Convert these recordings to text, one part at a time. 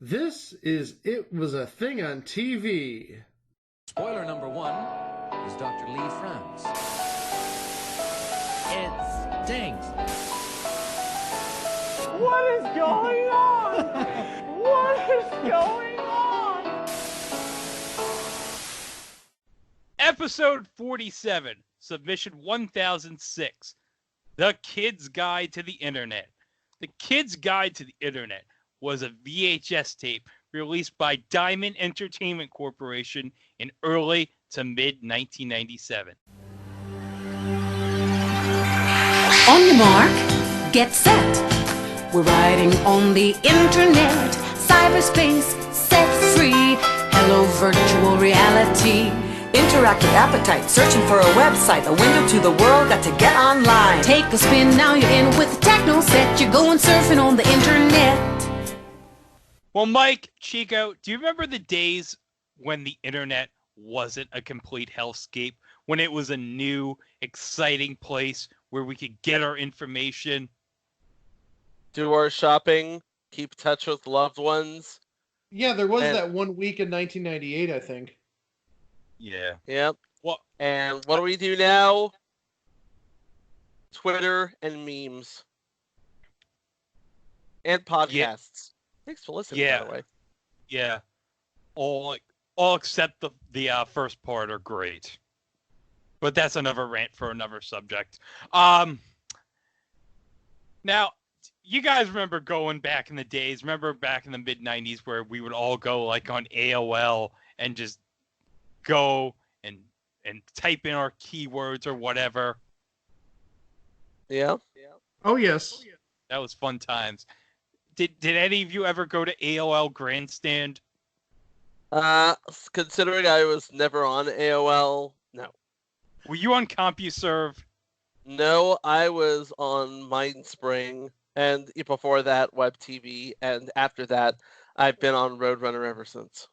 This is It Was a Thing on TV. Spoiler number one is Dr. Lee frowns. It stinks. What is going on? What is going on? Episode 47, submission 1006, The Kid's Guide to the Internet. The Kid's Guide to the Internet was a VHS tape released by Diamond Entertainment Corporation in early to mid-1997. On your mark, get set. We're riding on the internet, cyberspace, set free. Hello, virtual reality. Interactive appetite, searching for a website, a window to the world, got to get online. Take a spin, now you're in with the techno set. You're going surfing on the internet. Well, Mike, Chico, do you remember the days when the internet wasn't a complete hellscape? When it was a new, exciting place where we could get our information? Do our shopping, keep touch with loved ones. Yeah, there was that 1 week in 1998, I think. Yeah. Yep. What? And what do we do now? Twitter and memes. And podcasts. Yeah. Thanks for listening, by the way. Yeah. All except the first part are great. But that's another rant for another subject. Now, you guys remember going back in the days, remember back in the mid-90s where we would all go like on AOL and just go and type in our keywords or whatever? Yeah. Oh, yes. That was fun times. Did any of you ever go to AOL Grandstand? Considering I was never on AOL, no. Were you on CompuServe? No, I was on Mindspring, and before that, Web TV, and after that, I've been on Roadrunner ever since.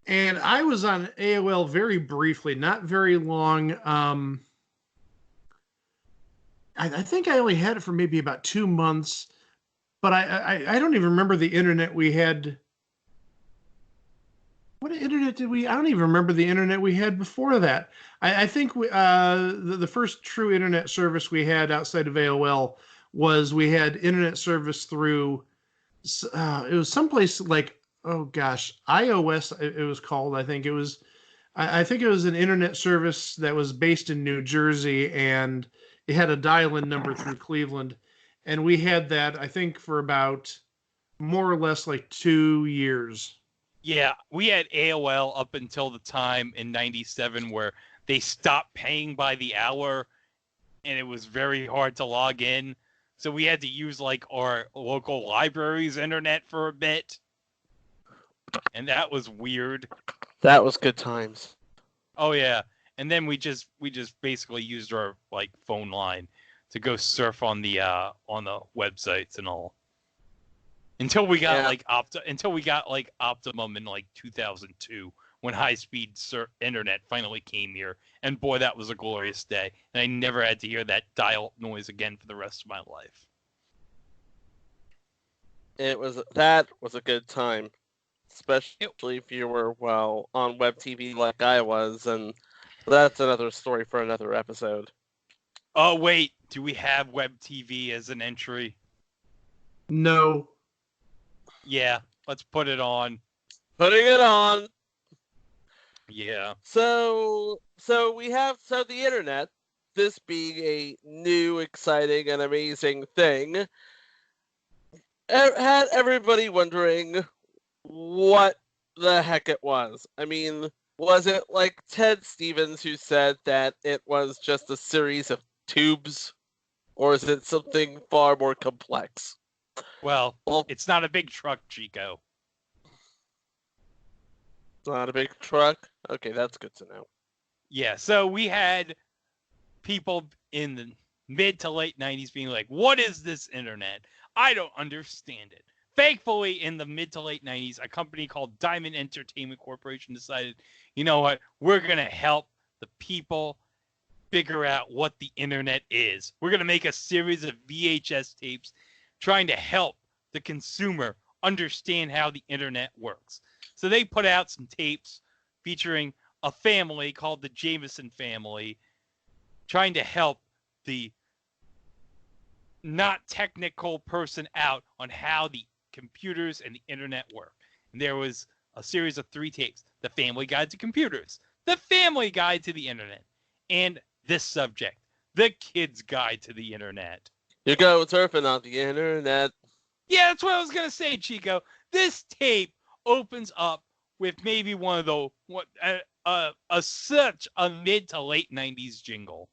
And I was on AOL very briefly, not very long. I think I only had it for maybe about 2 months, but I don't even remember the internet we had. What internet did we? I don't even remember the internet we had before that. I think the first true internet service we had outside of AOL was we had internet service through. It was someplace like, oh gosh, iOS. It was called. I think it was. I think it was an internet service that was based in New Jersey, and it had a dial-in number through Cleveland, and we had that, I think, for about more or less like 2 years. Yeah, we had AOL up until the time in 97 where they stopped paying by the hour, and it was very hard to log in. So we had to use like our local library's internet for a bit, and that was weird. That was good times. Oh yeah. And then we just basically used our like phone line to go surf on the websites and all. Until we got like Optimum in like 2002 when high-speed internet finally came here, and boy, that was a glorious day. And I never had to hear that dial noise again for the rest of my life. That was a good time, especially if you were on web TV like I was, and that's another story for another episode. Oh, wait. Do we have web TV as an entry? No. Yeah. Let's put it on. Putting it on. Yeah. So the internet, this being a new, exciting, and amazing thing, had everybody wondering what the heck it was. I mean, was it like Ted Stevens who said that it was just a series of tubes? Or is it something far more complex? Well, it's not a big truck, Chico. It's not a big truck? Okay, that's good to know. Yeah, so we had people in the mid to late 90s being like, what is this internet? I don't understand it. Thankfully, in the mid to late 90s, a company called Diamond Entertainment Corporation decided, you know what, we're going to help the people figure out what the internet is. We're going to make a series of VHS tapes trying to help the consumer understand how the internet works. So they put out some tapes featuring a family called the Jamison family trying to help the not technical person out on how the computers and the internet work. And there was a series of 3 tapes: The Family Guide to Computers, The Family Guide to the Internet, and this subject, The Kid's Guide to the Internet. You go surfing on the internet. Yeah, that's what I was going to say, Chico. This tape opens up with maybe one of the such a mid to late 90s jingle.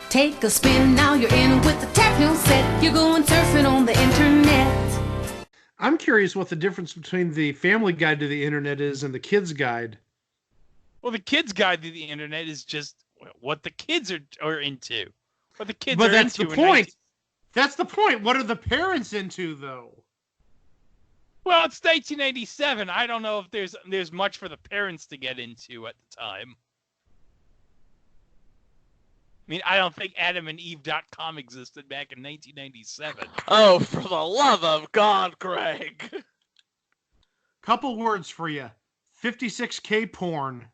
Take a spin, now you're in with the techno set. You're going surfing on the internet. I'm curious what the difference between the Family Guide to the Internet is and the Kids Guide. Well, the Kid's Guide to the Internet is just what the kids are into. What the kids But are that's into. the point. That's the point. What are the parents into, though? Well, it's 1997. I don't know if there's much for the parents to get into at the time. I mean, I don't think AdamandEve.com existed back in 1997. Oh, for the love of God, Greg! Couple words for you. 56K porn.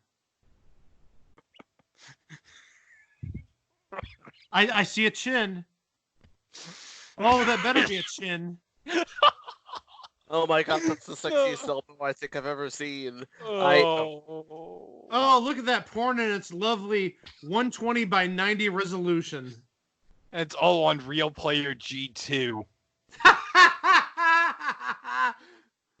I see a chin. Oh, that better be a chin. Oh my God, that's the sexiest album I think I've ever seen. Oh, look at that porn in its lovely 120 by 90 resolution. It's all on Real Player G2.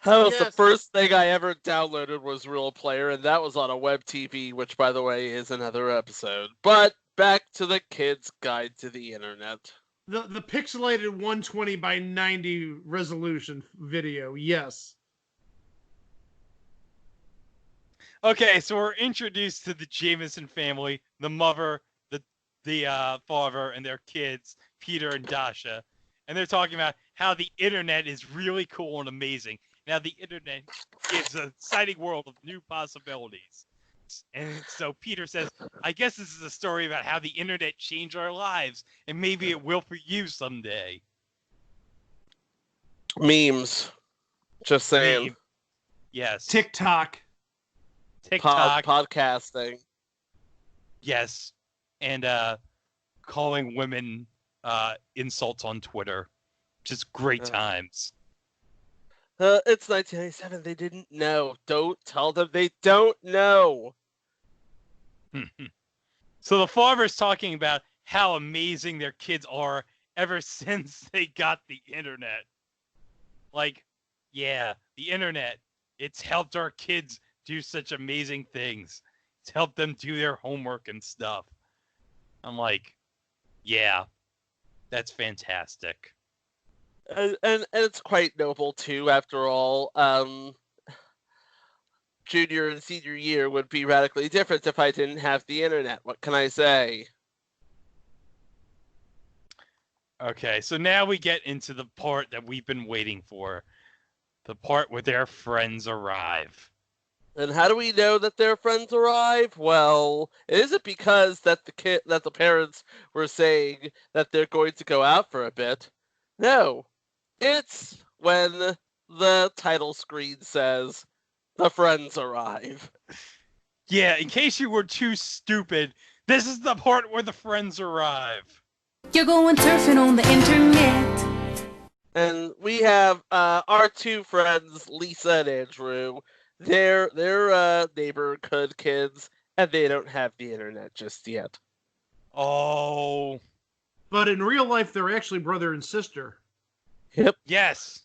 That was the first thing I ever downloaded was Real Player, and that was on a web TV, which, by the way, is another episode. But back to the Kid's Guide to the Internet. The pixelated 120 by 90 resolution video, yes. Okay, so we're introduced to the Jamison family, the mother, the father, and their kids, Peter and Dasha. And they're talking about how the internet is really cool and amazing. Now the internet gives an exciting world of new possibilities. And so Peter says, I guess this is a story about how the internet changed our lives, and maybe it will for you someday. Memes. Just saying. Meme. Yes. TikTok. Podcasting. Yes. And calling women insults on Twitter. Just great times. It's 1997. They didn't know. Don't tell them they don't know. So the father's talking about how amazing their kids are ever since they got the internet. Like, yeah, the internet. It's helped our kids do such amazing things. It's helped them do their homework and stuff. I'm like, yeah, that's fantastic. And it's quite noble too. After all, junior and senior year would be radically different if I didn't have the internet. What can I say? Okay, so now we get into the part that we've been waiting for. The part where their friends arrive. And how do we know that their friends arrive? Well, is it because that the parents were saying that they're going to go out for a bit? No. It's when the title screen says, the friends arrive. Yeah, in case you were too stupid, this is the part where the friends arrive. You're going surfing on the internet. And we have our 2 friends, Lisa and Andrew. They're neighborhood kids, and they don't have the internet just yet. Oh. But in real life, they're actually brother and sister. Yep. Yes.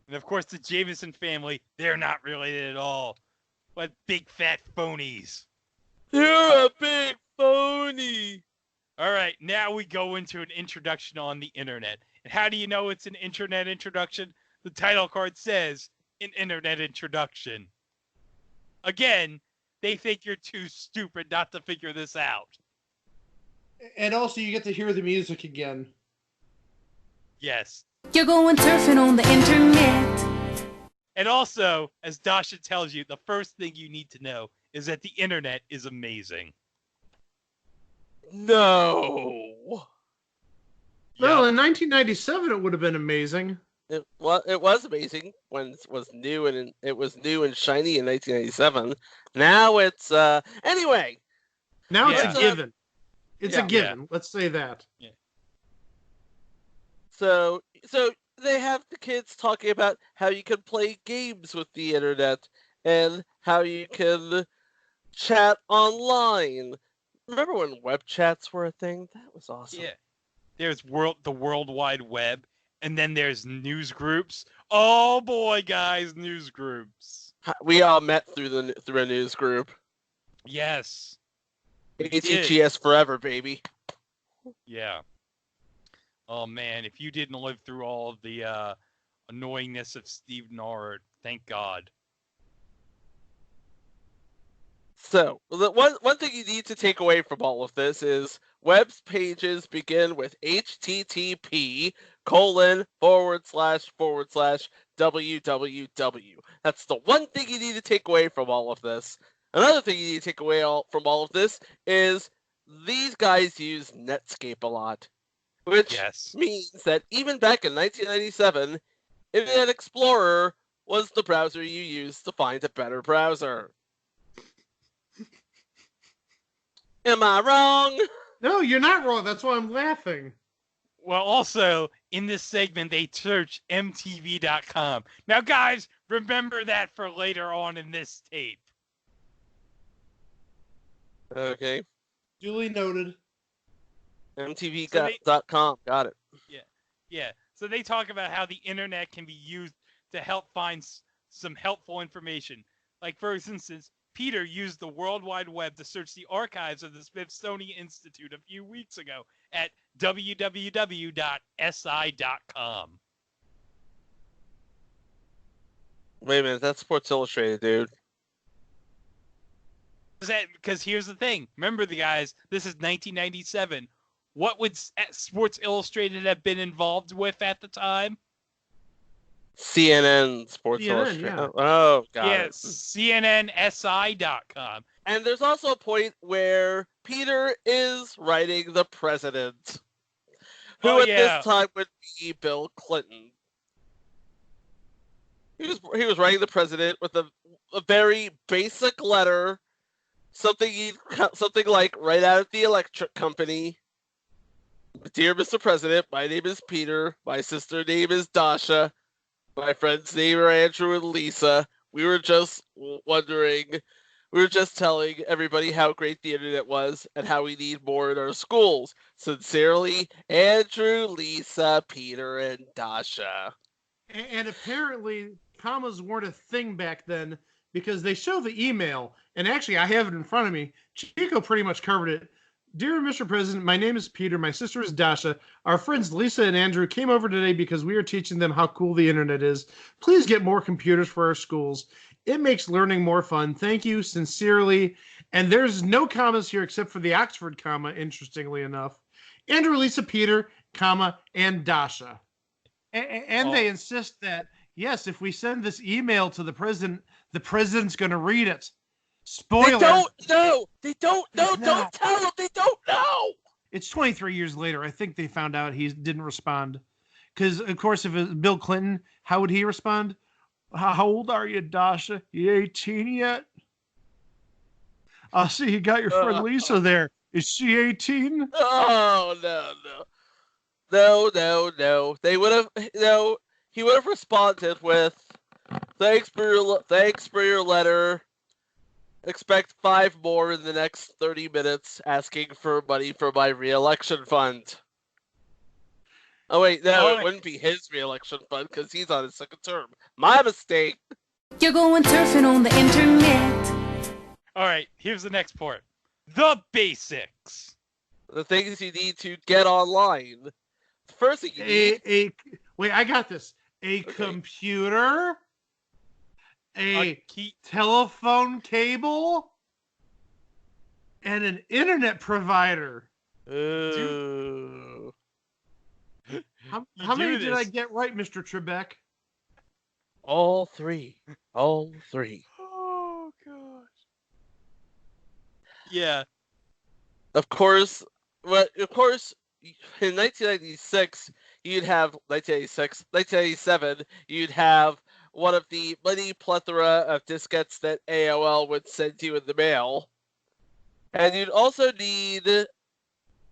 And of course, the Jamison family, they're not related at all. What big fat phonies. You're a big phony. All right, now we go into an introduction on the internet. And how do you know it's an internet introduction? The title card says, an internet introduction. Again, they think you're too stupid not to figure this out. And also, you get to hear the music again. Yes. You're going surfing on the internet. And also, as Dasha tells you, the first thing you need to know is that the internet is amazing. No. Well, Yep. in 1997, it would have been amazing. It was amazing when it was new and shiny in 1997. Now it's anyway. Now it's Yeah. a given. It's a Yeah. given. Let's say that. So they have the kids talking about how you can play games with the internet and how you can chat online. Remember when web chats were a thing? That was awesome. Yeah. There's the World Wide Web, and then there's news groups. Oh boy, guys, news groups. We all met through a news group. Yes. We did. HTTS forever, baby. Yeah. Oh man, if you didn't live through all of the annoyingness of Steve Norrid, thank God. So, the one thing you need to take away from all of this is web pages begin with http://www. That's the one thing you need to take away from all of this. Another thing you need to take away from all of this is these guys use Netscape a lot, which means that even back in 1997, Internet Explorer was the browser you used to find a better browser. Am I wrong? No, you're not wrong. That's why I'm laughing. Well, also, in this segment, they search MTV.com. Now, guys, remember that for later on in this tape. Okay. Duly noted. MTV.com. Got it. Yeah. So they talk about how the internet can be used to help find some helpful information. Like, for instance, Peter used the World Wide Web to search the archives of the Smithsonian Institute a few weeks ago at www.si.com. Wait a minute, that's Sports Illustrated, dude. Because here's the thing. Remember, the guys, this is 1997. What would Sports Illustrated have been involved with at the time? CNN Sports Illustrated. Yeah. Oh, got it. CNNSI.com. And there's also a point where Peter is writing the president, who at this time would be Bill Clinton. He was writing the president with a very basic letter, something like right out of the electric company. Dear Mr. President, my name is Peter. My sister name is Dasha. My friends' name are Andrew and Lisa. We were just telling everybody how great the internet was and how we need more in our schools. Sincerely, Andrew, Lisa, Peter, and Dasha. And apparently, commas weren't a thing back then because they show the email, and actually, I have it in front of me. Chico pretty much covered it. Dear Mr. President, my name is Peter. My sister is Dasha. Our friends Lisa and Andrew came over today because we are teaching them how cool the internet is. Please get more computers for our schools. It makes learning more fun. Thank you, sincerely. And there's no commas here except for the Oxford comma, interestingly enough. Andrew, Lisa, Peter, comma, and Dasha. And they insist that, yes, if we send this email to the president's going to read it. Spoiler. They don't know. They don't know. Don't tell them. They don't know. It's 23 years later. I think they found out he didn't respond. Because, of course, if it was Bill Clinton, how would he respond? How old are you, Dasha? You 18 yet? I see you got your friend Lisa there. Is she 18? Oh, no. They would have, he would have responded with, thanks for your letter. Expect 5 more in the next 30 minutes asking for money for my re-election fund. Oh, wait, no, it wouldn't be his re-election fund because he's on his second term. My mistake. You're going surfing on the internet. All right, here's the next part. The basics. The things you need to get online. The first thing you need... Wait, I got this. Computer... A telephone cable, and an internet provider. How many did I get right, Mr. Trebek? All three. Oh, gosh. Yeah. Of course, in 1996, you'd have 1996, 1997, you'd have one of the many plethora of diskettes that AOL would send you in the mail. And you'd also need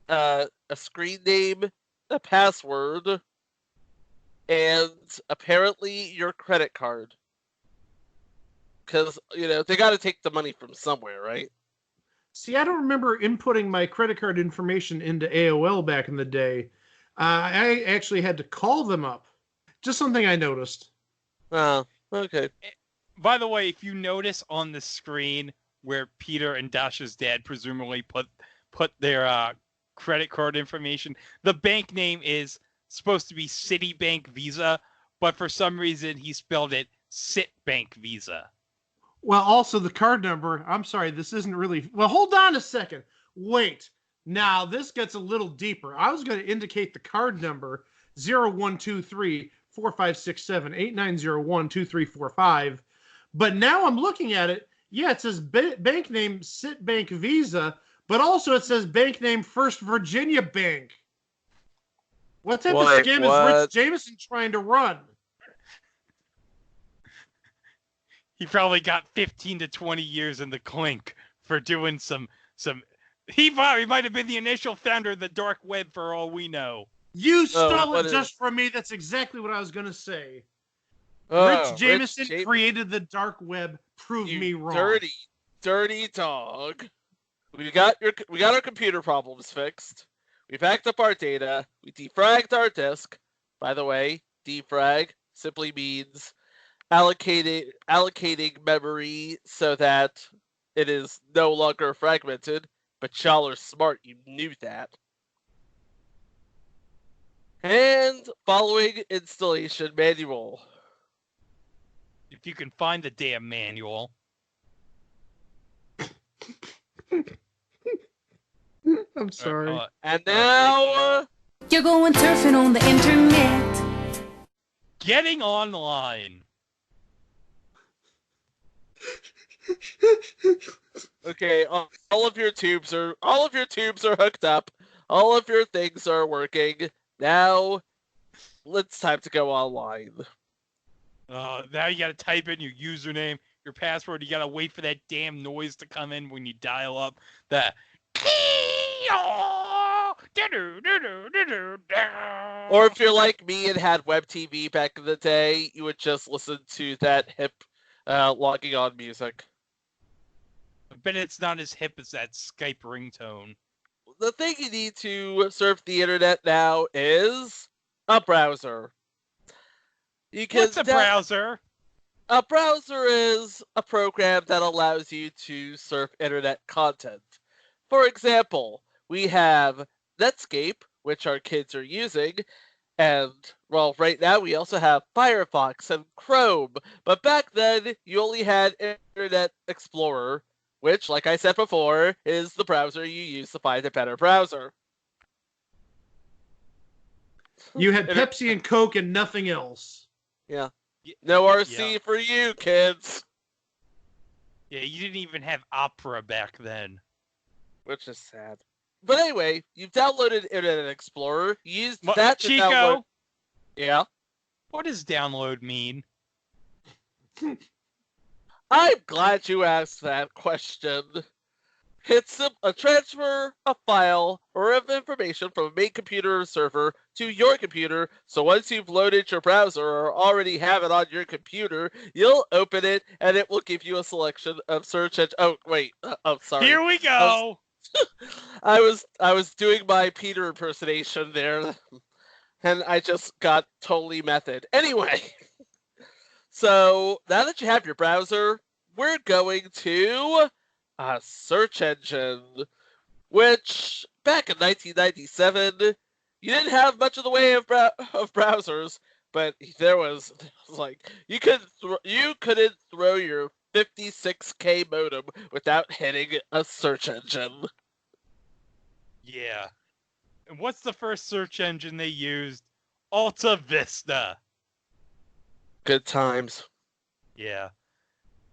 a screen name, a password, and apparently your credit card. Because, they got to take the money from somewhere, right? See, I don't remember inputting my credit card information into AOL back in the day. I actually had to call them up. Just something I noticed. Oh, okay. By the way, if you notice on the screen where Peter and Dasha's dad presumably put their credit card information, the bank name is supposed to be Citibank Visa, but for some reason he spelled it Citbank Visa. Well, also the card number. I'm sorry, this isn't really. Well, hold on a second. Wait. Now, this gets a little deeper. I was going to indicate the card number 0123 4567 8901 2345. But now I'm looking at it. Yeah, it says bank name Citbank Visa, but also it says bank name First Virginia Bank. What type of scam is Rich Jamison trying to run? He probably got 15 to 20 years in the clink for doing some. He might have been the initial founder of the dark web for all we know. You stole it just from me. That's exactly what I was going to say. Rich Jamison created the dark web. Prove me wrong. Dirty dog. We got our computer problems fixed. We backed up our data. We defragged our disk. By the way, defrag simply means allocating memory so that it is no longer fragmented. But y'all are smart, you knew that. And following installation manual. If you can find the damn manual. I'm sorry. And now... You're going surfing on the internet. Getting online. Okay, all of your tubes are hooked up. All of your things are working. Now, it's time to go online. Now you gotta type in your username, your password. You gotta wait for that damn noise to come in when you dial up. Or if you're like me and had web TV back in the day, you would just listen to that hip logging on music. I bet it's not as hip as that Skype ringtone. The thing you need to surf the internet now is a browser. What's a browser? A browser is a program that allows you to surf internet content. For example, we have Netscape, which our kids are using, and, well, right now we also have Firefox and Chrome. But back then, you only had Internet Explorer, which, like I said before, is the browser you use to find a better browser. You had Pepsi and Coke and nothing else. Yeah. No RC for you, kids. Yeah, you didn't even have Opera back then. Which is sad. But anyway, you've downloaded Internet Explorer. You used that to Chico? download... Yeah? What does download mean? I'm glad you asked that question. It's a transfer of file or of information from a main computer server to your computer, so once you've loaded your browser or already have it on your computer, you'll open it and it will give you a selection of search engine. Oh, wait. I'm sorry. Here we go! I was doing my Peter impersonation there, and I just got totally method. Anyway, so now that you have your browser, we're going to a search engine, which back in 1997, you didn't have much of the way of browsers, but there was like you couldn't throw your 56K modem without hitting a search engine. Yeah. And what's the first search engine they used? Alta Vista. Good times. Yeah.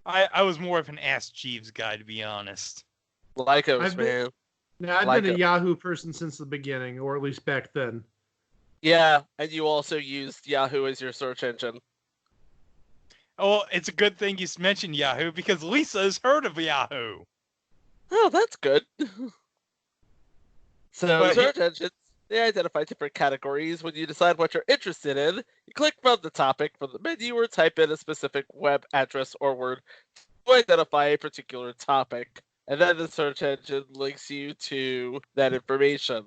I was more of an Ask Jeeves guy, to be honest. Lycos, man. Now, I've Like been a it. Yahoo person since the beginning, or at least back then. Yeah, and you also used Yahoo as your search engine. Oh, it's a good thing you mentioned Yahoo because Lisa has heard of Yahoo. Oh, that's good. So But search engines, they identify different categories. When you decide what you're interested in, you click from the topic from the menu or type in a specific web address or word to identify a particular topic. And then the search engine links you to that information.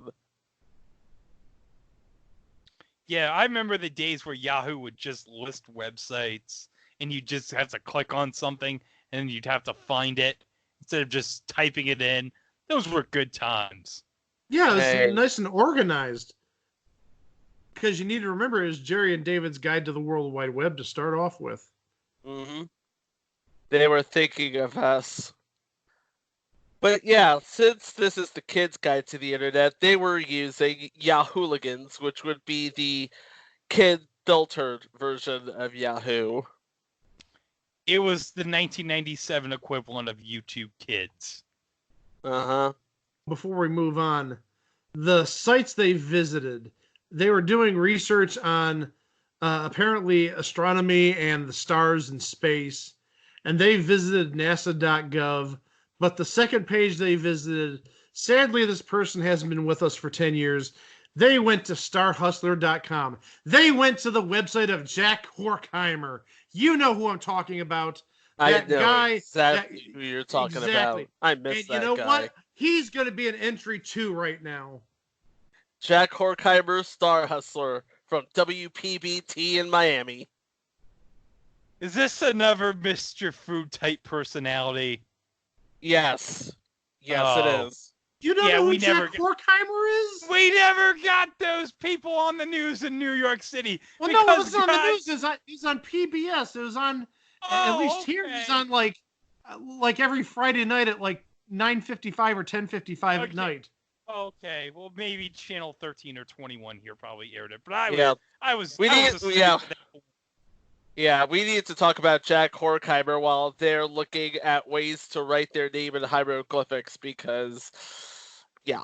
yeah, I remember the days where Yahoo would just list websites and you just have to click on something and you'd have to find it instead of just typing it in. Those were good times. Yeah, it was Hey. nice and organized. Because you need to remember, it was Jerry and David's Guide to the World Wide Web to start off with. Mm-hmm. They were thinking of us. But yeah, since this is the kids' guide to the internet, they were using Yahooligans, which would be the kid-filtered version of Yahoo. It was the 1997 equivalent of YouTube Kids. Uh-huh. Before we move on, the sites they visited, they were doing research on apparently astronomy and the stars and space, and they visited nasa.gov. But the second page they visited, sadly, this person hasn't been with us for 10 years. They went to starhustler.com. They went to the website of Jack Horkheimer. You know who I'm talking about. I That know guy, exactly who you're talking exactly. about. I miss And that you know guy. what? He's going to be an entry 2 right now. Jack Horkheimer, Star Hustler from WPBT in Miami. Is this another Mr. Food type personality? Yes. Yes, Oh. it is. You don't Yeah, know who we never Jack get- Horkheimer is? We never got those people on the news in New York City. Well, no, it because wasn't on the guys- news. He's on PBS. It was on, at Oh, least here, he's okay. on like every Friday night at like 9:55 or 10:55 at Okay. night. Okay, well maybe channel 13 or 21 here probably aired it, but I was, Yeah. I was, We I need- was assuming yeah. that- Yeah, we need to talk about Jack Horkheimer while they're looking at ways to write their name in hieroglyphics because, yeah,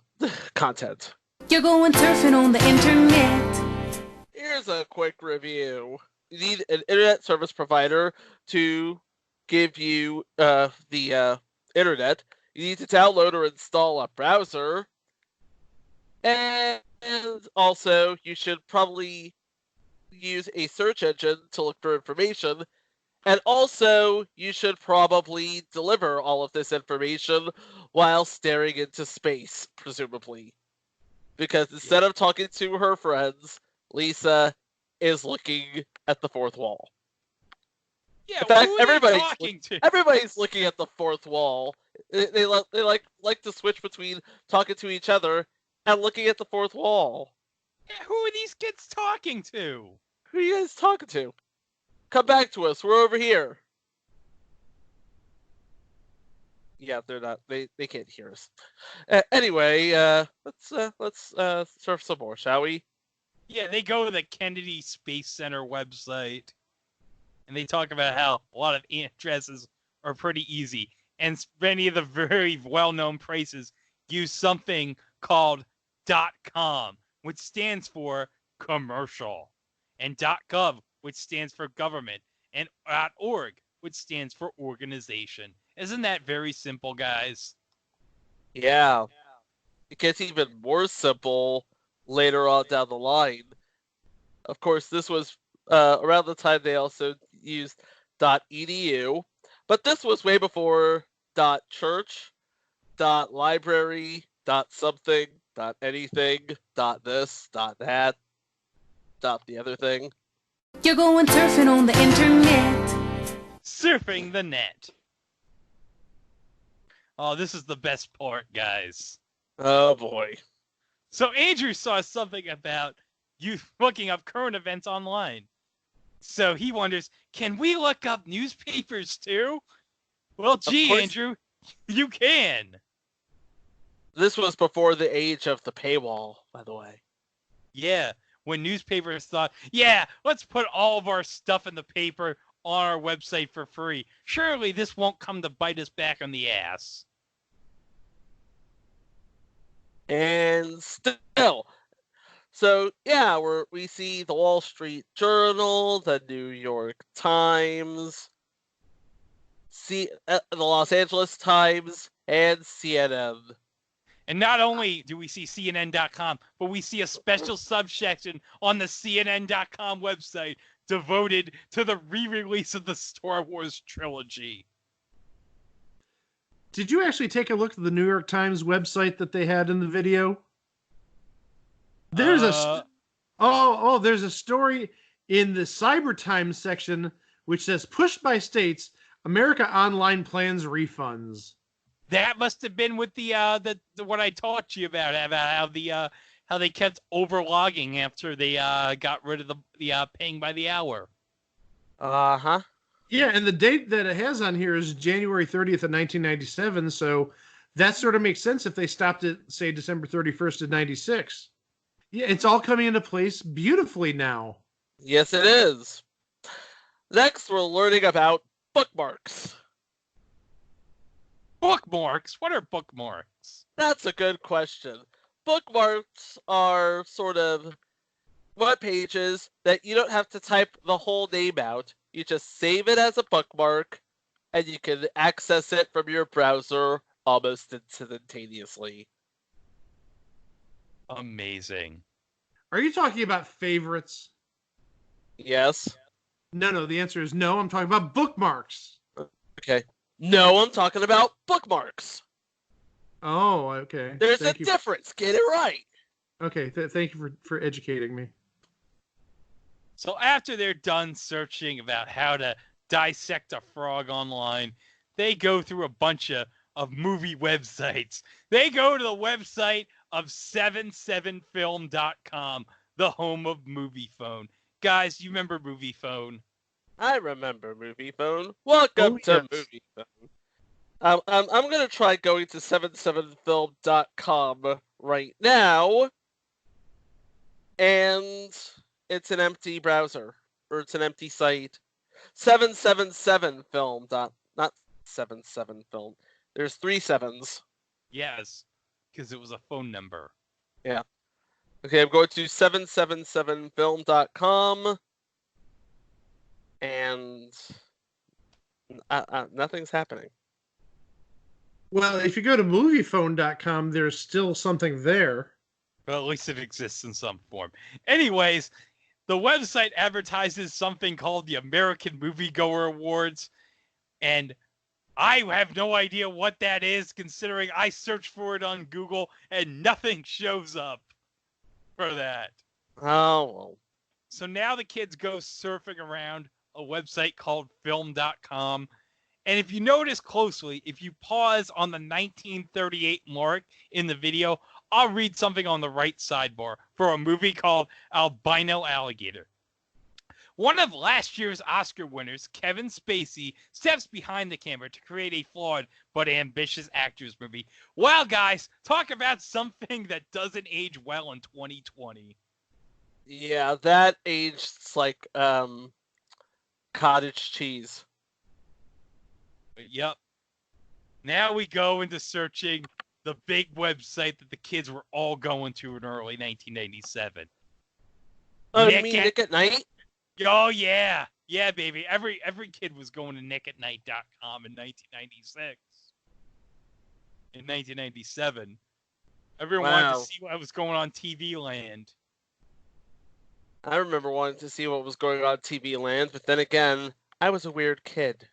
content. You're going surfing on the internet. Here's a quick review. You need an internet service provider to give you the internet. You need to download or install a browser. And also, you should probably use a search engine to look for information. And also, you should probably deliver all of this information while staring into space, presumably. Because instead of talking to her friends, Lisa is looking at the fourth wall. Yeah, In fact, who are they everybody's talking to? Everybody's looking at the fourth wall. They like to switch between talking to each other and looking at the fourth wall. Yeah, who are these kids talking to? Who are you guys talking to? Come back to us. We're over here. Yeah, they're not. They can't hear us. Anyway, let's surf some more, shall we? Yeah, they go to the Kennedy Space Center website, and they talk about how a lot of addresses are pretty easy, and many of the very well-known places use something called .com, which stands for commercial, and .gov, which stands for government, and .org, which stands for organization. Isn't that very simple, guys? Yeah. It gets even more simple later on down the line. Of course, this was around the time they also used .edu, but this was way before .church, .library, .something, .anything, .this, .that, .the other thing. You're going surfing on the internet. Surfing the net. Oh, this is the best part, guys. Oh boy. So Andrew saw something about you looking up current events online. So he wonders, can we look up newspapers too? Well, gee, course. Andrew, you can. This was before the age of the paywall, by the way. Yeah, when newspapers thought, yeah, let's put all of our stuff in the paper on our website for free. Surely this won't come to bite us back on the ass. And still. So, yeah, we see the Wall Street Journal, the New York Times, the Los Angeles Times, and CNN. And not only do we see CNN.com, but we see a special subsection on the CNN.com website devoted to the re-release of the Star Wars trilogy. Did you actually take a look at the New York Times website that they had in the video? There's there's a story in the Cyber Times section which says pushed by states, America Online plans refunds. That must have been with the what I taught you about how they kept overlogging after they got rid of the paying by the hour. Uh-huh. Yeah, and the date that it has on here is January 30th of 1997, so that sort of makes sense if they stopped at, say, December 31st of 96. Yeah, it's all coming into place beautifully now. Yes, it is. Next, we're learning about bookmarks. Bookmarks? What are bookmarks? That's a good question. Bookmarks are sort of web pages that you don't have to type the whole name out. You just save it as a bookmark, and you can access it from your browser almost instantaneously. Amazing. Are you talking about favorites? Yes. No, the answer is no. I'm talking about bookmarks. Okay. No, I'm talking about bookmarks. Oh, okay. There's a difference. Get it right. Okay, thank you for educating me. So after they're done searching about how to dissect a frog online, they go through a bunch of movie websites. They go to the website of 77film.com, the home of Movie Phone. Guys, you remember Movie Phone? I remember Movie Phone. Welcome to Movie Phone. I'm going to try going to 77film.com right now. And it's an empty browser. Or it's an empty site. 777film. Not 77film. There's 3 sevens. Yes, because it was a phone number. Yeah. Okay, I'm going to 777film.com. And nothing's happening. Well, if you go to moviephone.com, there's still something there. Well, at least it exists in some form. Anyways, the website advertises something called the American Moviegoer Awards, and I have no idea what that is, considering I searched for it on Google and nothing shows up for that. Oh, well. So now the kids go surfing around a website called film.com. And if you notice closely, if you pause on the 1938 mark in the video, I'll read something on the right sidebar for a movie called Albino Alligator. One of last year's Oscar winners, Kevin Spacey, steps behind the camera to create a flawed but ambitious actors movie. Well, guys, talk about something that doesn't age well in 2020. Yeah, that aged like cottage cheese. Yep. Now we go into searching the big website that the kids were all going to in early 1997. Oh, you mean Nick at Night? Oh, yeah. Yeah, baby. Every kid was going to nickatnight.com in 1996. In 1997. Everyone wanted to see what was going on TV Land. I remember wanting to see what was going on TV Land, but then again, I was a weird kid.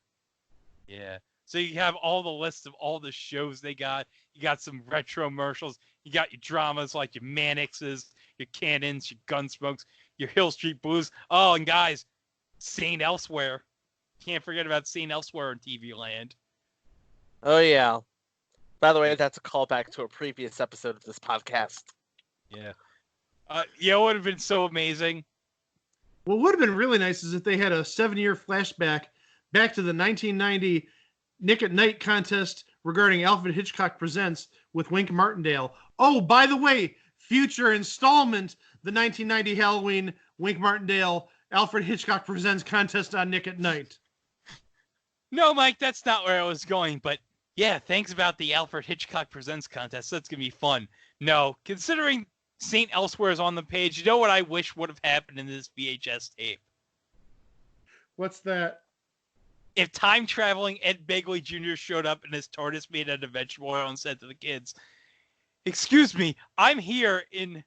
Yeah. So you have all the lists of all the shows they got. You got some retro commercials. You got your dramas like your Mannixes, your Cannons, your Gunsmokes, your Hill Street Blues. Oh, and guys, St. Elsewhere. Can't forget about St. Elsewhere in TV Land. Oh, yeah. By the way, that's a callback to a previous episode of this podcast. Yeah. It would have been so amazing. What would have been really nice is if they had a 7-year flashback back to the 1990 Nick at Night contest regarding Alfred Hitchcock Presents with Wink Martindale. Oh, by the way, future installment, the 1990 Halloween Wink Martindale Alfred Hitchcock Presents contest on Nick at Night. No, Mike, that's not where I was going, but yeah, thanks about the Alfred Hitchcock Presents contest. That's going to be fun No, considering St. Elsewhere is on the page, you know what I wish would have happened in this VHS tape? What's that? If time-traveling Ed Begley Jr. showed up in his TARDIS made out of vegetable oil and said to the kids, "Excuse me, I'm here in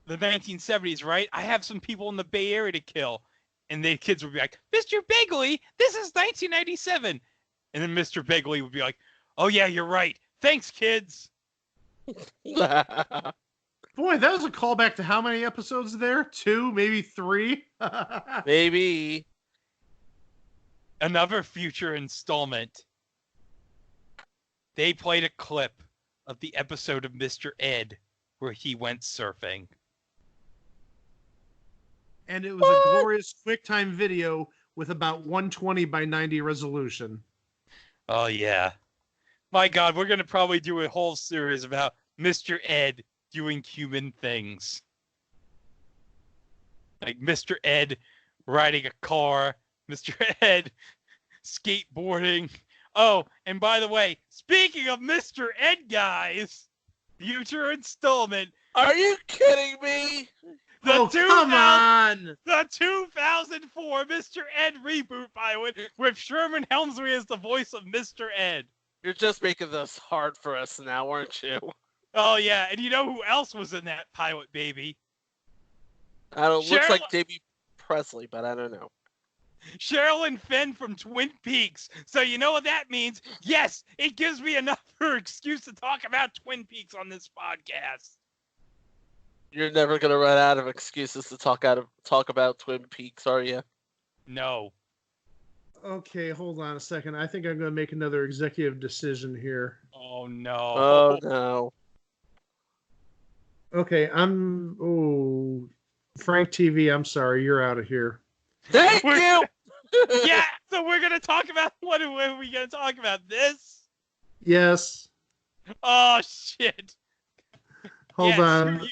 the 1970s, right? I have some people in the Bay Area to kill." And the kids would be like, "Mr. Begley, this is 1997. And then Mr. Begley would be like, "Oh yeah, you're right. Thanks, kids." Boy, that was a callback to how many episodes there? 2, maybe 3? Maybe. Another future installment. They played a clip of the episode of Mr. Ed where he went surfing. And it was a glorious QuickTime video with about 120 by 90 resolution. Oh, yeah. My God, we're going to probably do a whole series about Mr. Ed doing human things. Like Mr. Ed riding a car, Mr. Ed skateboarding. Oh, and by the way, speaking of Mr. Ed, guys, future installment. Are you kidding me? Come on! The 2004 Mr. Ed reboot pilot with Sherman Helmsley as the voice of Mr. Ed. You're just making this hard for us now, aren't you? Oh, yeah, and you know who else was in that pilot, baby? I don't. Looks Cheryl- like Davey Presley, but I don't know. Sherilyn Fenn from Twin Peaks. So you know what that means? Yes, it gives me another excuse to talk about Twin Peaks on this podcast. You're never gonna run out of excuses to talk about Twin Peaks, are you? No. Okay, hold on a second. I think I'm going to make another executive decision here. Oh, no. Oh no. Okay, Frank TV, I'm sorry. You're out of here. Thank you! Yeah, so we're going to talk about, what are we going to talk about? This? Yes. Oh, shit. Hold Yeah, on.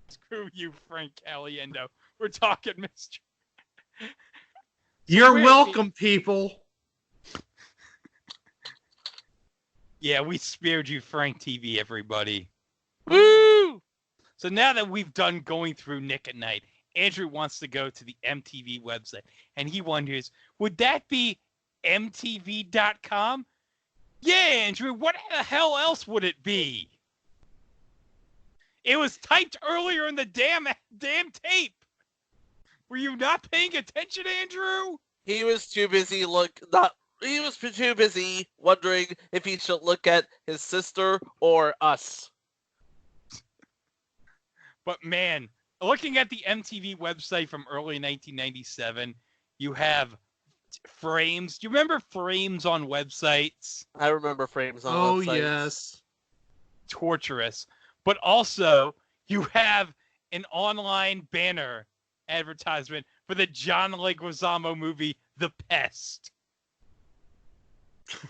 Screw you, Frank Caliendo. We're talking Mr. You're welcome, people. Yeah, we spared you, Frank TV, everybody. Woo! So now that we've done going through Nick at Night, Andrew wants to go to the MTV website, and he wonders, would that be MTV.com? Yeah, Andrew, what the hell else would it be? It was typed earlier in the damn tape. Were you not paying attention, Andrew? He was too busy He was too busy wondering if he should look at his sister or us. But man, looking at the MTV website from early 1997, you have frames. Do you remember frames on websites? I remember frames on websites. Oh, yes. Torturous. But also, you have an online banner advertisement for the John Leguizamo movie, The Pest.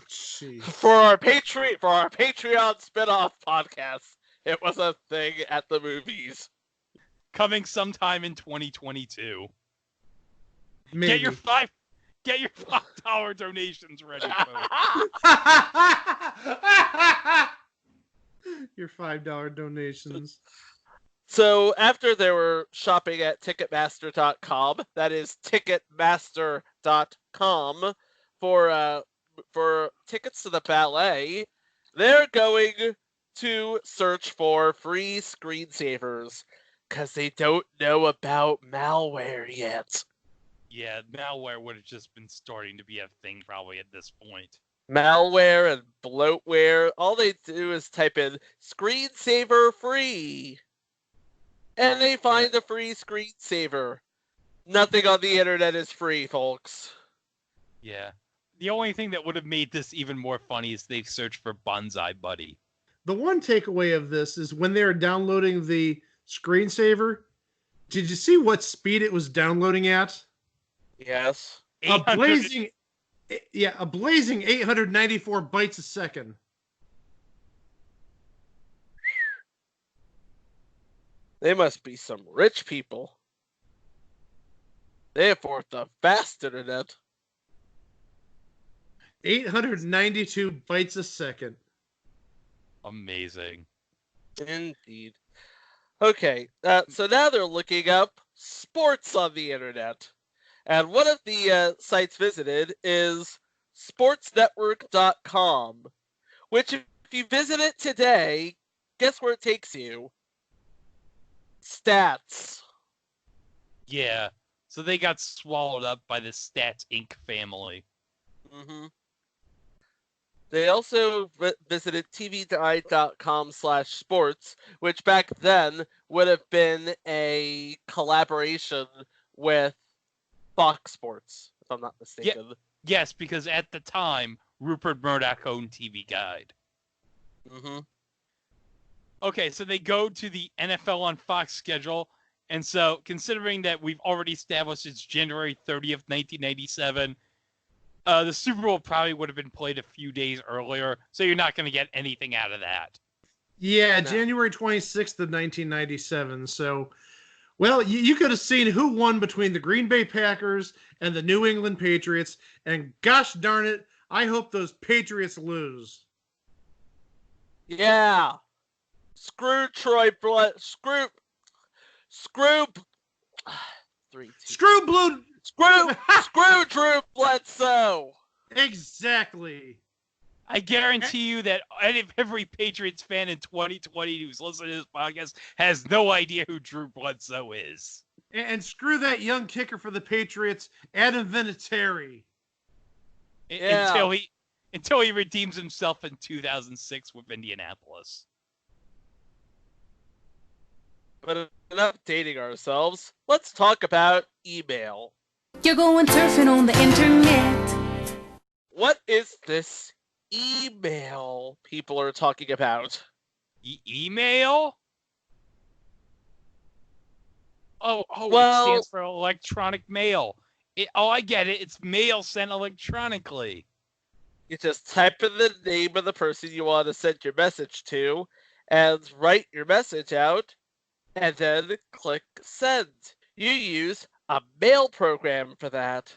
Jeez. For our Patreon spin-off podcast, it was a thing at the movies. Coming sometime in 2022. Maybe. Get your $5 donations ready, folks. Your $5 donations. So after they were shopping at Ticketmaster.com, that is Ticketmaster.com, for tickets to the ballet, they're going to search for free screensavers because they don't know about malware yet. Yeah, malware would have just been starting to be a thing probably at this point. Malware and bloatware, all they do is type in screensaver free. And they find a free screensaver. Nothing on the internet is free, folks. Yeah. The only thing that would have made this even more funny is they searched for Bonsai Buddy. The one takeaway of this is when they were downloading the screensaver, did you see what speed it was downloading at? Yes. A blazing 894 bytes a second. They must be some rich people. They afford the fast internet. 892 bytes a second. Amazing. Indeed. Okay, so now they're looking up sports on the internet. And one of the sites visited is sportsnetwork.com, which if you visit it today, guess where it takes you? Stats. Yeah. So they got swallowed up by the Stats Inc. family. Mm-hmm. They also visited tvguide.com/sports, which back then would have been a collaboration with Fox Sports, if I'm not mistaken. Yes, because at the time, Rupert Murdoch owned TV Guide. Mm-hmm. Okay, so they go to the NFL on Fox schedule, and so considering that we've already established it's January 30th, 1997, the Super Bowl probably would have been played a few days earlier, so you're not going to get anything out of that. Yeah, No. January 26th of 1997. So, well, you could have seen who won between the Green Bay Packers and the New England Patriots, and gosh darn it, I hope those Patriots lose. Yeah. Screw Troy Blood. Screw. 3-2. Screw Blue. Screw Drew Bledsoe. Exactly. I guarantee you that every Patriots fan in 2020 who's listening to this podcast has no idea who Drew Bledsoe is. And screw that young kicker for the Patriots, Adam Vinatieri. Yeah. Until he redeems himself in 2006 with Indianapolis. But enough dating ourselves. Let's talk about email. You're going surfing on the internet. What is this email people are talking about? Email? Oh, Well- it stands for electronic mail. I get it. It's mail sent electronically. You just type in the name of the person you want to send your message to and write your message out and then click send. You use a mail program for that.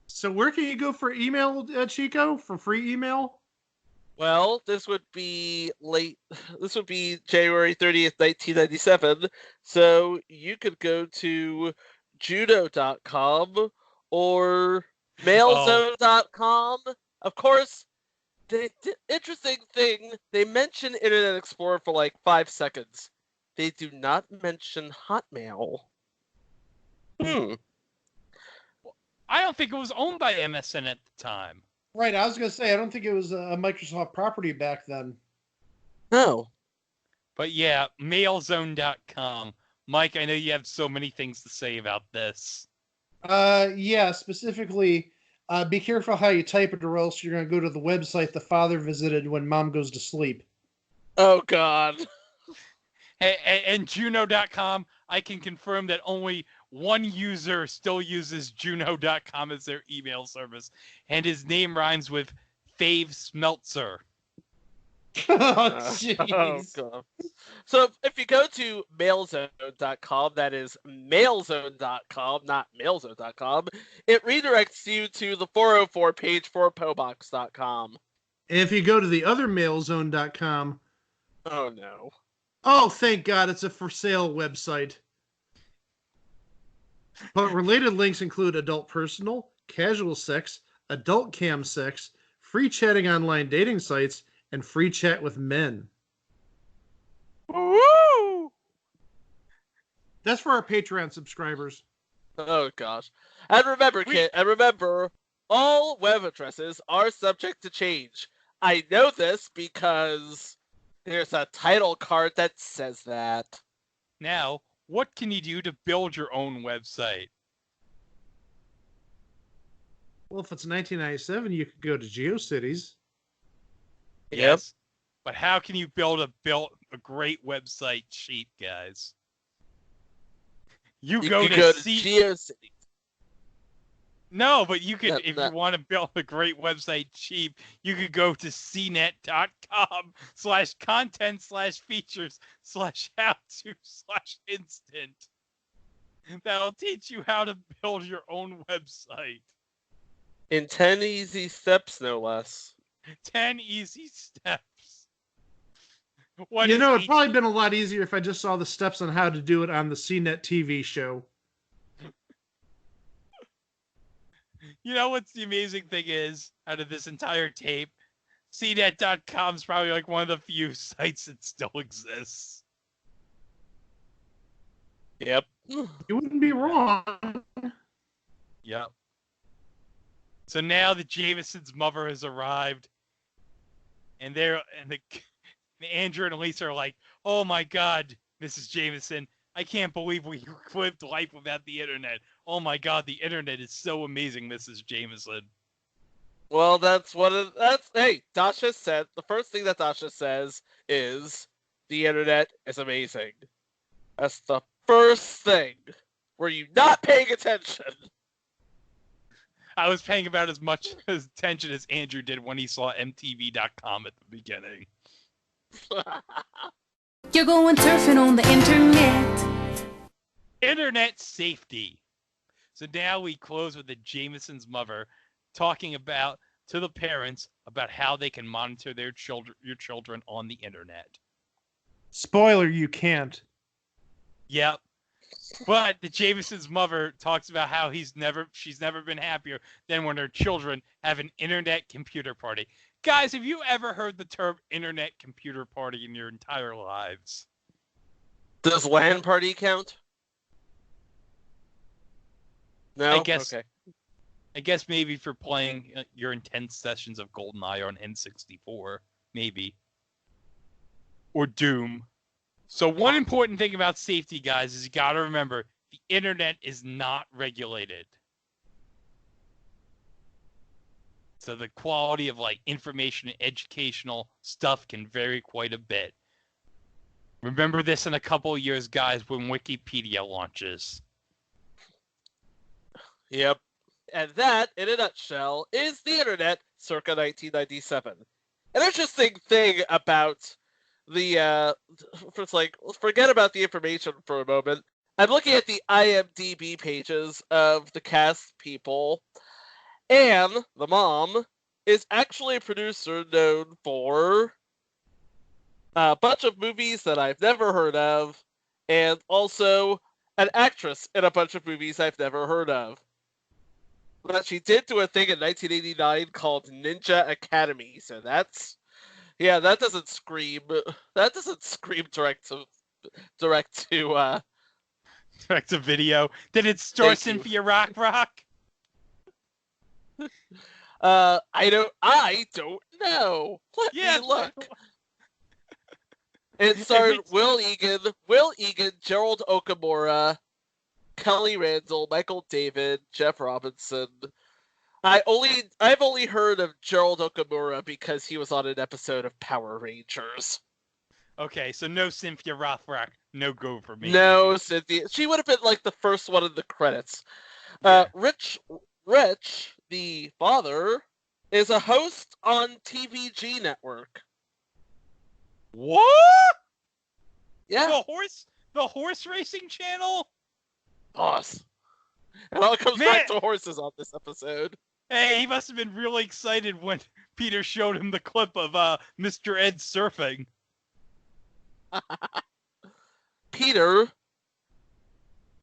So where can you go for email, Chico? For free email? Well, this would be January 30th, 1997. So you could go to judo.com or mailzone.com. Of course, the interesting thing, they mention Internet Explorer for like 5 seconds. They do not mention Hotmail. I don't think it was owned by MSN at the time. Right, I was going to say, I don't think it was a Microsoft property back then. No. But yeah, mailzone.com. Mike, I know you have so many things to say about this. Yeah, specifically, be careful how you type it or else you're going to go to the website the father visited when mom goes to sleep. Oh, God. And Juno.com, I can confirm that only one user still uses Juno.com as their email service, and his name rhymes with Fave Smeltzer. Oh, Oh, jeez. God. So if you go to mailzone.com, that is mailzone.com, not mailzone.com, it redirects you to the 404 page for pobox.com. If you go to the other mailzone.com, Oh, no. oh, thank God, it's a for sale website. But related links include adult personal, casual sex, adult cam sex, free chatting online dating sites, and free chat with men. Woo! That's for our Patreon subscribers. Oh, gosh. And remember, all web addresses are subject to change. I know this because there's a title card that says that. Now, what can you do to build your own website? Well, if it's 1997, you could go to GeoCities. Yep. Yes. But how can you build a great website cheap, guys? You You go could to go to C- GeoCities. No, but you could, No, if no. you want to build a great website cheap, you could go to cnet.com/content/features/how-to/instant. That'll teach you how to build your own website. In 10 easy steps, no less. 10 easy steps. What You is know, it'd probably been a lot easier if I just saw the steps on how to do it on the CNET TV show. You know what's the amazing thing is, out of this entire tape, CNET.com is probably like one of the few sites that still exists. Yep. You wouldn't be wrong. Yep. So now the Jamison's mother has arrived, and Andrew and Lisa are like, "Oh my God, Mrs. Jamison, I can't believe we lived life without the internet. Oh my God, the internet is so amazing, Mrs. Jamison." Well, hey, Dasha said, the first thing that Dasha says is, the internet is amazing. That's the first thing. Were you not paying attention? I was paying about as much attention as Andrew did when he saw MTV.com at the beginning. You're going surfing on the internet. Internet safety. So now we close with the Jamison's mother talking about to the parents about how they can monitor your children on the internet. Spoiler, you can't. Yep. But the Jamison's mother talks about how she's never been happier than when her children have an internet computer party. Guys, have you ever heard the term internet computer party in your entire lives? Does LAN party count? No? Okay. I guess maybe for playing your intense sessions of GoldenEye on N64, maybe. Or Doom. So one important thing about safety, guys, is you got to remember, the internet is not regulated. So the quality of information and educational stuff can vary quite a bit. Remember this in a couple of years, guys, when Wikipedia launches. Yep. And that, in a nutshell, is the internet circa 1997. An interesting thing about forget about the information for a moment. I'm looking at the IMDb pages of the cast people. Anne, the mom, is actually a producer known for a bunch of movies that I've never heard of, and also an actress in a bunch of movies I've never heard of. But she did do a thing in 1989 called Ninja Academy, so that doesn't scream direct to Direct to video. Did it star Cynthia Rock? I don't know. Let me look. It starred Will Egan, Gerald Okamura, Kelly Randall, Michael David, Jeff Robinson. I've only heard of Gerald Okamura because he was on an episode of Power Rangers. Okay, so no Cynthia Rothrock, no go for me. No Cynthia. She would have been like the first one in the credits. Yeah. Rich, the father, is a host on TVG Network. What? Yeah. The horse racing channel? Boss. And all comes back to horses on this episode. Hey, he must have been really excited when Peter showed him the clip of Mr. Ed surfing. Peter,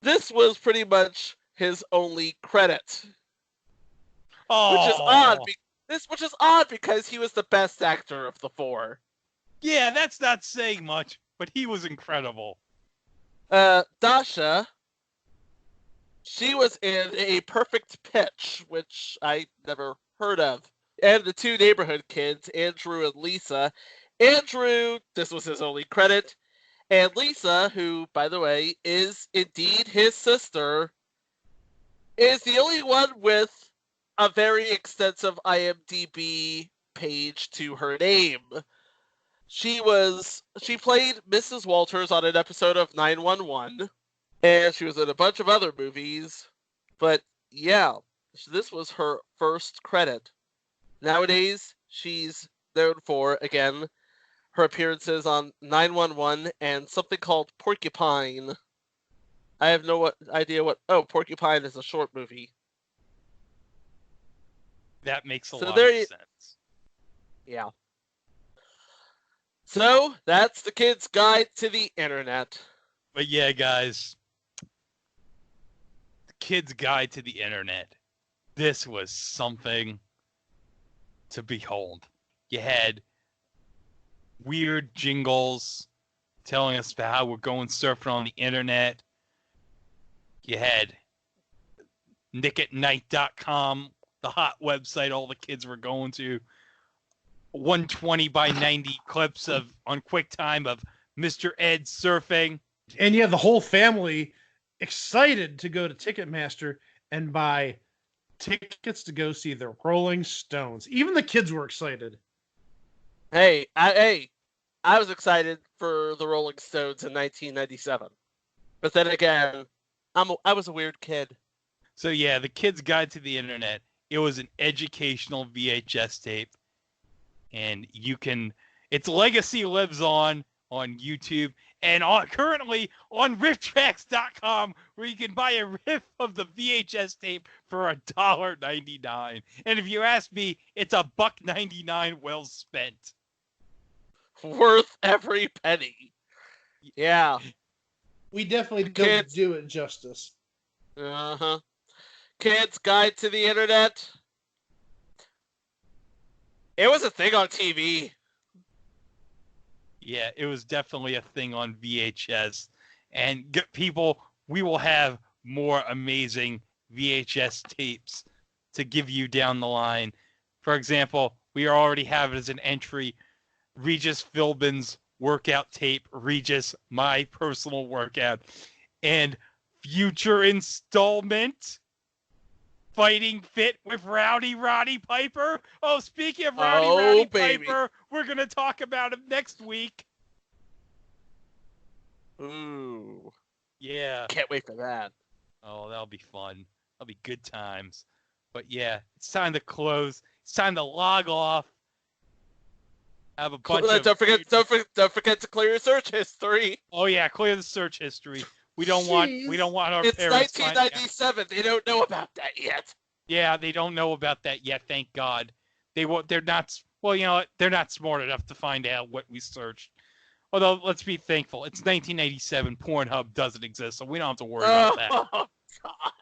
this was pretty much his only credit. Oh. Which is odd because he was the best actor of the four. Yeah, that's not saying much, but he was incredible. Dasha, she was in A Perfect Pitch, which I never heard of. And the two neighborhood kids, Andrew and Lisa. Andrew, this was his only credit. And Lisa, who, by the way, is indeed his sister, is the only one with a very extensive IMDb page to her name. She played Mrs. Walters on an episode of 911, and she was in a bunch of other movies, but yeah, this was her first credit. Nowadays, she's known for, again, her appearances on 911 and something called Porcupine. I have no idea what... Oh, Porcupine is a short movie. That makes a lot of sense. Yeah. So that's the kid's guide to the internet. But yeah, guys, the kid's guide to the internet. This was something to behold. You had weird jingles telling us about how we're going surfing on the internet. You had nickatnight.com, the hot website all the kids were going to. 120 by 90 clips of on QuickTime of Mr. Ed surfing. And you have the whole family excited to go to Ticketmaster and buy tickets to go see the Rolling Stones. Even the kids were excited. Hey, I was excited for the Rolling Stones in 1997. But then again, I was a weird kid. So yeah, the kid's guide to the internet. It was an educational VHS tape. And its legacy lives on YouTube and currently on rifftracks.com, where you can buy a riff of the VHS tape for $1.99. And if you ask me, it's $1.99 well spent. Worth every penny. Yeah. We definitely Kids. don't do it justice. Uh-huh. Kid's Guide to the Internet. It was a thing on TV. Yeah, it was definitely a thing on VHS. And people, we will have more amazing VHS tapes to give you down the line. For example, we already have it as an entry, Regis Philbin's workout tape, Regis, my personal workout, and future installment, Fighting Fit with Rowdy Roddy Piper. Oh, speaking of Rowdy baby. Piper, we're going to talk about him next week. Ooh. Yeah. Can't wait for that. Oh, that'll be fun. That'll be good times. But yeah, it's time to close. It's time to log off. Have a bunch of... Don't forget to clear your search history. Oh yeah, clear the search history. We don't want our It's parents finding out. 1997. They don't know about that yet. Yeah, they don't know about that yet. Thank God. They're not. Well, you know what? They're not smart enough to find out what we searched. Although, let's be thankful. It's 1987. Pornhub doesn't exist, so we don't have to worry about that. Oh God.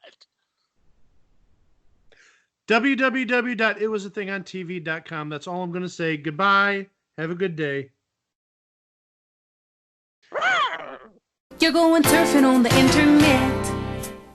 www.itwasathingontv.com. That's all I'm going to say. Goodbye. Have a good day. You're going surfing on the internet.